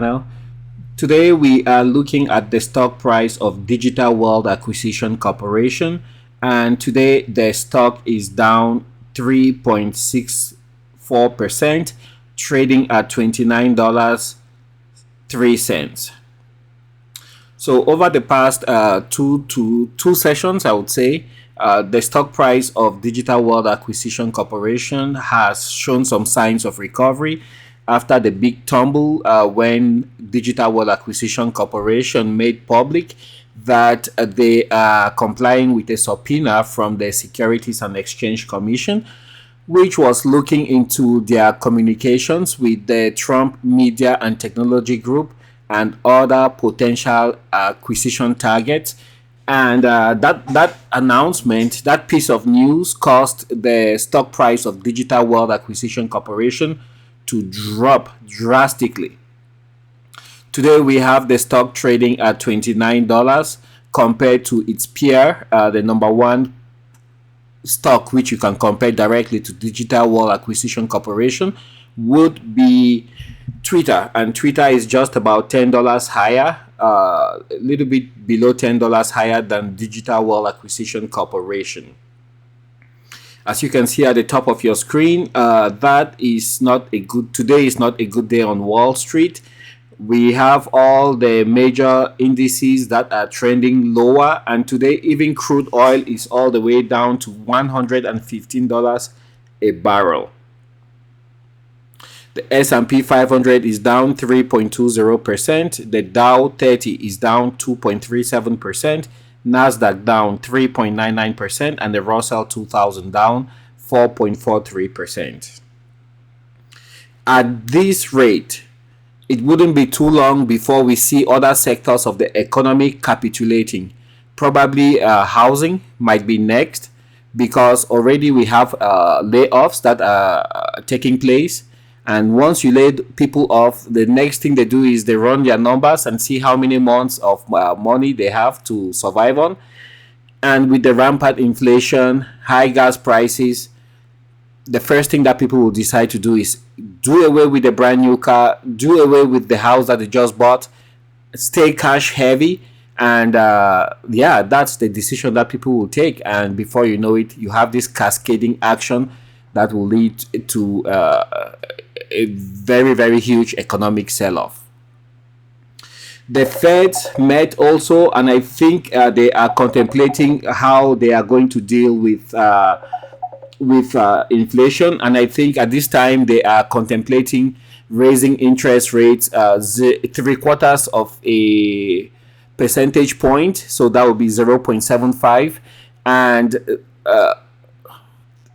Well, today we are looking at the stock price of Digital World Acquisition Corporation, and today the stock is down 3.64%, trading at $29.03. So over the past two sessions, I would say the stock price of Digital World Acquisition Corporation has shown some signs of recovery after the big tumble when Digital World Acquisition Corporation made public that they are complying with a subpoena from the Securities and Exchange Commission, which was looking into their communications with the Trump Media and Technology Group and other potential acquisition targets. And that announcement, that piece of news, caused the stock price of Digital World Acquisition Corporation to drop drastically. Today we have the stock trading at $29 compared to its peer, the number one stock which you can compare directly to Digital World Acquisition Corporation would be Twitter, and Twitter is just about $10 higher, a little bit below $10 higher than Digital World Acquisition Corporation. As you can see at the top of your screen, today is not a good day on Wall Street. We have all the major indices that are trending lower, and today even crude oil is all the way down to $115 a barrel. The S&P 500 is down 3.20%, the Dow 30 is down 2.37%, Nasdaq down 3.99%, and the Russell 2000 down 4.43%. At this rate, it wouldn't be too long before we see other sectors of the economy capitulating. Probably housing might be next, because already we have layoffs that are taking place. And once you lay people off, the next thing they do is they run their numbers and see how many months of money they have to survive on. And with the rampant inflation, high gas prices, the first thing that people will decide to do is do away with the brand new car, do away with the house that they just bought, stay cash heavy. And that's the decision that people will take. And before you know it, you have this cascading action that will lead to a very, very huge economic sell-off. The Fed met also, and I think they are contemplating how they are going to deal with inflation. And I think at this time they are contemplating raising interest rates 3/4 of a percentage point, so that would be 0.75, and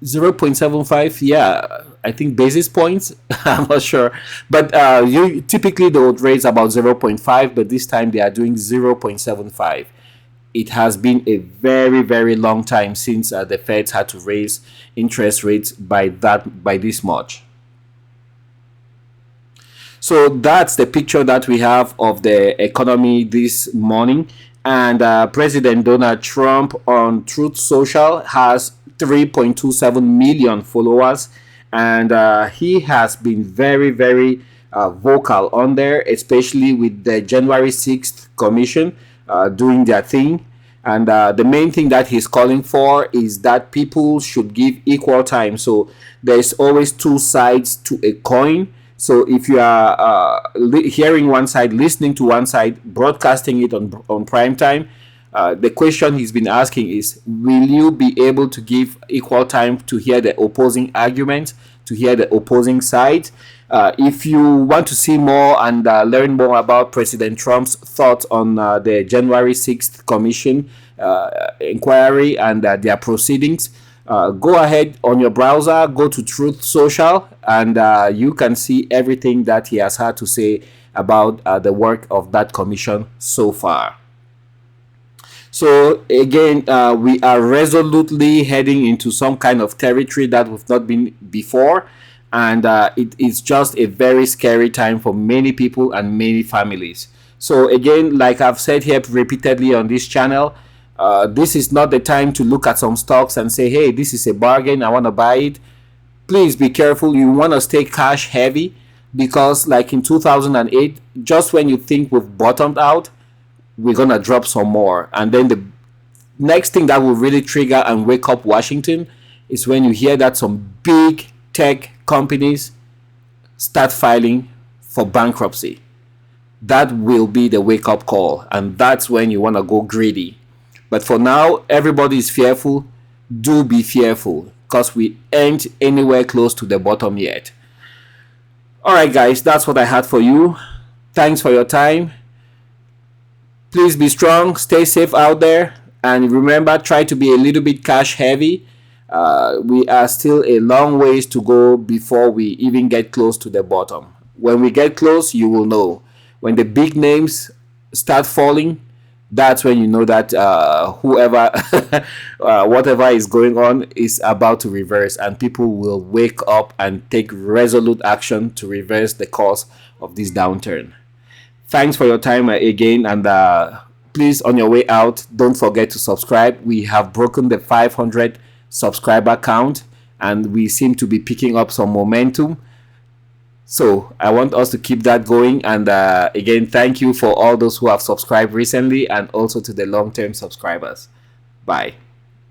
0.75, I think basis points. I'm not sure, but you typically they would raise about 0.5, but this time they are doing 0.75. It has been a very, very long time since the Feds had to raise interest rates by this much. So that's the picture that we have of the economy this morning. And President Donald Trump on Truth Social has 3.27 million followers, and he has been very, very vocal on there, especially with the January 6th commission doing their thing. And the main thing that he's calling for is that people should give equal time. So there's always two sides to a coin. So if you are hearing one side, listening to one side, broadcasting it on prime time, the question he's been asking is, will you be able to give equal time to hear the opposing argument, to hear the opposing side? If you want to see more and learn more about President Trump's thoughts on the January 6th Commission inquiry and their proceedings, go ahead on your browser, go to Truth Social, and you can see everything that he has had to say about the work of that commission so far. So again, we are resolutely heading into some kind of territory that we've not been before, and it is just a very scary time for many people and many families. So again, like I've said here repeatedly on this channel, this is not the time to look at some stocks and say, hey, this is a bargain, I want to buy it. Please be careful. You want to stay cash heavy. because like in 2008, just when you think we've bottomed out, we're gonna drop some more. And then the next thing that will really trigger and wake up Washington is when you hear that some big tech companies start filing for bankruptcy. That will be the wake up call, and that's when you want to go greedy. But for now, everybody is fearful. Do be fearful, because we ain't anywhere close to the bottom yet. Alright guys, that's what I had for you. Thanks for your time. Please be strong, stay safe out there, and remember, try to be a little bit cash heavy. We are still a long ways to go before we even get close to the bottom. When we get close, you will know. When the big names start falling, that's when you know that whoever, whatever is going on is about to reverse, and people will wake up and take resolute action to reverse the course of this downturn. Thanks for your time again, and please, on your way out, don't forget to subscribe. We have broken the 500 subscriber count, and we seem to be picking up some momentum. So I want us to keep that going, and again, thank you for all those who have subscribed recently, and also to the long-term subscribers. Bye.